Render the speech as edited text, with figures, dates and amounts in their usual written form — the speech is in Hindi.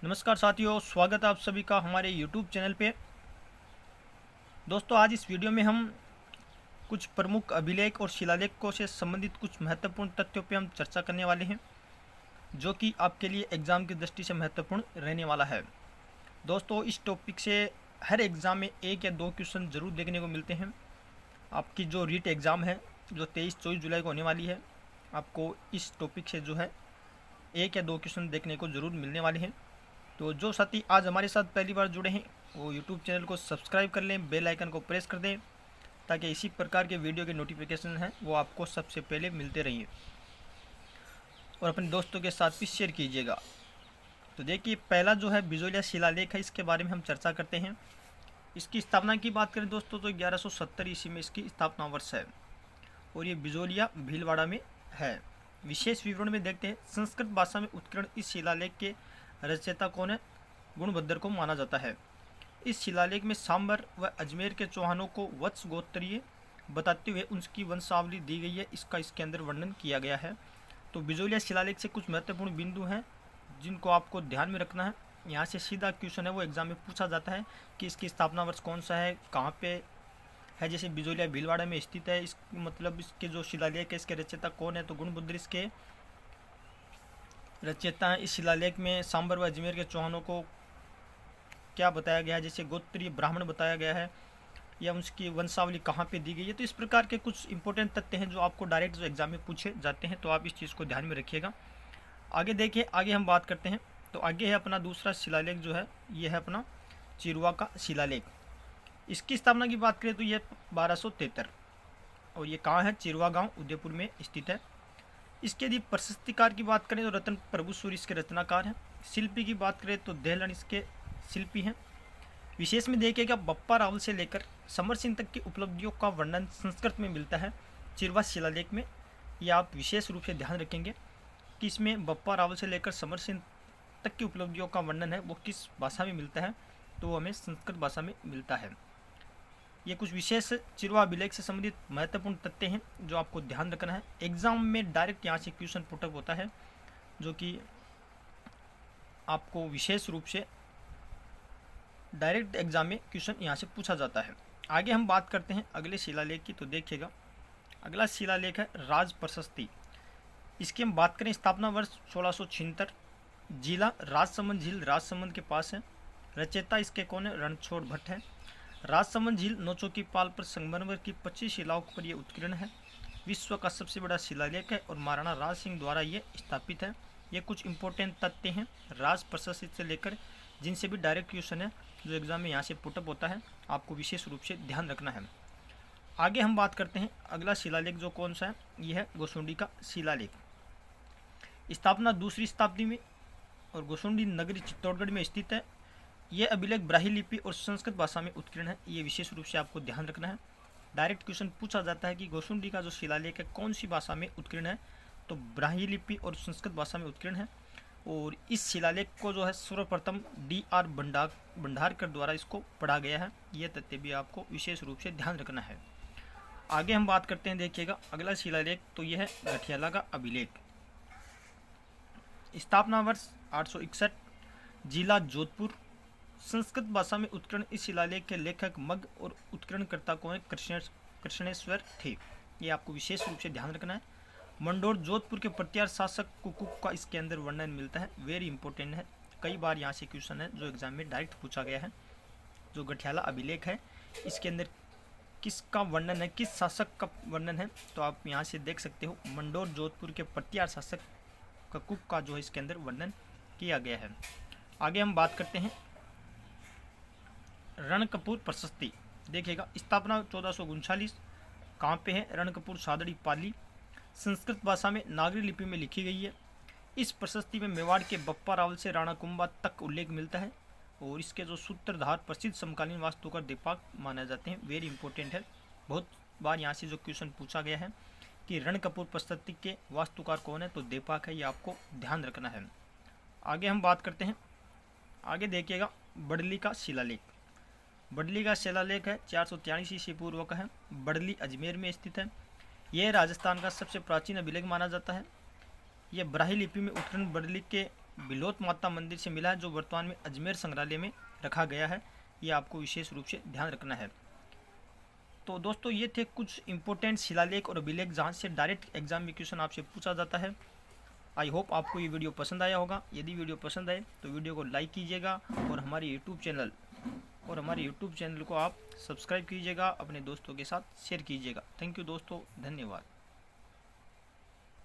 नमस्कार साथियों, स्वागत है आप सभी का हमारे YouTube चैनल पे। दोस्तों, आज इस वीडियो में हम कुछ प्रमुख अभिलेख और शिलालेखों से संबंधित कुछ महत्वपूर्ण तथ्यों पे हम चर्चा करने वाले हैं, जो कि आपके लिए एग्ज़ाम की दृष्टि से महत्वपूर्ण रहने वाला है। दोस्तों, इस टॉपिक से हर एग्ज़ाम में 1 या 2 क्वेश्चन ज़रूर देखने को मिलते हैं। आपकी जो रीट एग्ज़ाम है, जो 23-24 जुलाई को होने वाली है, आपको इस टॉपिक से जो है 1 या 2 क्वेश्चन देखने को ज़रूर मिलने वाले हैं। तो जो साथी आज हमारे साथ पहली बार जुड़े हैं, वो यूट्यूब चैनल को सब्सक्राइब कर लें, बेल आइकन को प्रेस कर दें, ताकि इसी प्रकार के वीडियो के नोटिफिकेशन हैं वो आपको सबसे पहले मिलते रहेंगे। और अपने दोस्तों के साथ भी शेयर कीजिएगा। तो देखिए, पहला जो है बिजोलिया शिलालेख है, इसके बारे में हम चर्चा करते हैं। इसकी स्थापना की बात करें दोस्तों, तो 1170 ईस्वी में इसकी स्थापना वर्ष है और ये बिजोलिया भीलवाड़ा में है। विशेष विवरण में देखते हैं। संस्कृत भाषा में उत्कीर्ण इस शिलालेख के रचयिता कौन है? गुणभद्र को माना जाता है। इस शिलालेख में सांबर व अजमेर के चौहानों को वत्स गोत्रीय बताते हुए उनकी वंशावली दी गई है। इसका इसके अंदर वर्णन किया गया है। तो बिजोलिया शिलालेख से कुछ महत्वपूर्ण बिंदु हैं जिनको आपको ध्यान में रखना है। यहाँ से सीधा क्वेश्चन है वो एग्जाम में पूछा जाता है कि इसकी स्थापना वर्ष कौन सा है, कहाँ पे है। जैसे बिजोलिया भीलवाड़ा में स्थित है, इस मतलब इसके जो शिलालेख है इसके रचयिता कौन है? तो गुणभद्र इसके रचयिता हैं। इस शिलालेख में सांबर व अजमेर के चौहानों को क्या बताया गया है? जैसे गोत्रीय ब्राह्मण बताया गया है, या उसकी वंशावली कहाँ पे दी गई है। तो इस प्रकार के कुछ इंपॉर्टेंट तथ्य हैं जो आपको डायरेक्ट जो एग्जाम में पूछे जाते हैं, तो आप इस चीज़ को ध्यान में रखिएगा। आगे देखिए, आगे हम बात करते हैं। तो आगे है अपना दूसरा शिलालेख जो है, ये है अपना चिरुआ का शिलालेख। इसकी स्थापना की बात करें तो यह 1273 और ये कहाँ है? चिरुआ गाँव उदयपुर में स्थित है। इसके यदि प्रशस्तिकार की बात करें तो रतन प्रभु सूर्य इसके रचनाकार हैं। शिल्पी की बात करें तो दहलन इसके शिल्पी हैं। विशेष में देखिएगा, बप्पा रावल से लेकर समर सिंह तक की उपलब्धियों का वर्णन संस्कृत में मिलता है चिरवा शिलालेख में। यह आप विशेष रूप से ध्यान रखेंगे कि इसमें बप्पा रावल से लेकर समर सिंह तक की उपलब्धियों का वर्णन है वो किस भाषा में मिलता है? तो वो हमें संस्कृत भाषा में मिलता है। ये कुछ विशेष चिरवा अभिलेख से संबंधित महत्वपूर्ण तथ्य हैं जो आपको ध्यान रखना है। एग्जाम में डायरेक्ट यहाँ से क्वेश्चन पुटअप होता है, जो कि आपको विशेष रूप से डायरेक्ट एग्जाम में क्वेश्चन यहाँ से पूछा जाता है। आगे हम बात करते हैं अगले शिलालेख की। तो देखिएगा, अगला शिलालेख है राज प्रशस्ति। इसकी हम बात करें, स्थापना वर्ष 1676, जिला राजसमंद झील राजसमंद के पास है। रचयिता इसके कौन है? रणछोड़ भट्ट है। राजसमंद झील नौचों की पाल पर संगमरमर की 25 शिलाओं पर यह उत्कीर्ण है। विश्व का सबसे बड़ा शिलालेख है और महाराणा राज सिंह द्वारा ये स्थापित है। ये कुछ इंपॉर्टेंट तथ्य हैं राज प्रशस्ति से लेकर, जिनसे भी डायरेक्ट क्वेश्चन है जो एग्जाम में यहाँ से पुटअप होता है, आपको विशेष रूप से ध्यान रखना है। आगे हम बात करते हैं अगला शिलालेख जो कौन सा है, यह है गोसुंडी का शिलालेख। स्थापना 2वीं शताब्दी में और गोसुंडी नगरी चित्तौड़गढ़ में स्थित है। यह अभिलेख ब्राह्मी लिपि और संस्कृत भाषा में उत्कीर्ण है। ये विशेष रूप से आपको ध्यान रखना है। डायरेक्ट क्वेश्चन पूछा जाता है कि गोसुंडी का जो शिलालेख है कौन सी भाषा में उत्कीर्ण है? तो ब्राह्मी लिपि और संस्कृत भाषा में उत्कीर्ण है। और इस शिलालेख को जो है सर्वप्रथम D.R. भंडारकर द्वारा इसको पढ़ा गया है। यह तथ्य भी आपको विशेष रूप से ध्यान रखना है। आगे हम बात करते हैं, देखिएगा अगला शिलालेख, तो यह है गठियाला का अभिलेख। स्थापना वर्ष 861, जिला जोधपुर। संस्कृत भाषा में उत्कीर्ण इस शिलालेख के लेखक मग और उत्कीर्णकर्ता को कृष्णेश्वर थे। ये आपको विशेष रूप से ध्यान रखना है। मंडोर जोधपुर के प्रत्यार शासक कुकुक का इसके अंदर वर्णन मिलता है। वेरी इंपॉर्टेंट है, कई बार यहाँ से क्वेश्चन है जो एग्जाम में डायरेक्ट पूछा गया है। जो गठियाला अभिलेख है इसके अंदर किसका वर्णन है, किस शासक का वर्णन है? तो आप यहाँ से देख सकते हो, मंडोर जोधपुर के प्रत्यार शासक कुकुक का जो है इसके अंदर वर्णन किया गया है। आगे हम बात करते हैं रणकपुर प्रशस्ति। देखिएगा, स्थापना 1439, कहाँ पे है? रणकपुर सादड़ी पाली। संस्कृत भाषा में नागरी लिपि में लिखी गई है। इस प्रशस्ति में मेवाड़ के बप्पा रावल से राणा कुंभा तक उल्लेख मिलता है और इसके जो सूत्रधार प्रसिद्ध समकालीन वास्तुकार दीपाक माने जाते हैं। वेरी इंपॉर्टेंट है, बहुत बार यहाँ से जो क्वेश्चन पूछा गया है कि रणकपुर प्रशस्ति के वास्तुकार कौन है? तो दीपाक है। ये आपको ध्यान रखना है। आगे हम बात करते हैं, आगे देखिएगा बडली का शिलालेख। बडली का शिलालेख है 443 ईस्वी पूर्व का है। बडली अजमेर में स्थित है। यह राजस्थान का सबसे प्राचीन अभिलेख माना जाता है। यह ब्राह्मी लिपि में उत्कीर्ण बडली के बिलोत माता मंदिर से मिला है, जो वर्तमान में अजमेर संग्रहालय में रखा गया है। ये आपको विशेष रूप से ध्यान रखना है। तो दोस्तों ये थे कुछ इंपॉर्टेंट शिलालेख और अभिलेख जहाँ से डायरेक्ट एग्जाम में क्वेश्चन आपसे पूछा जाता है। आई होप आपको ये वीडियो पसंद आया होगा। यदि वीडियो पसंद आए तो वीडियो को लाइक कीजिएगा और हमारे यूट्यूब चैनल को आप सब्सक्राइब कीजिएगा, अपने दोस्तों के साथ शेयर कीजिएगा। थैंक यू दोस्तों, धन्यवाद।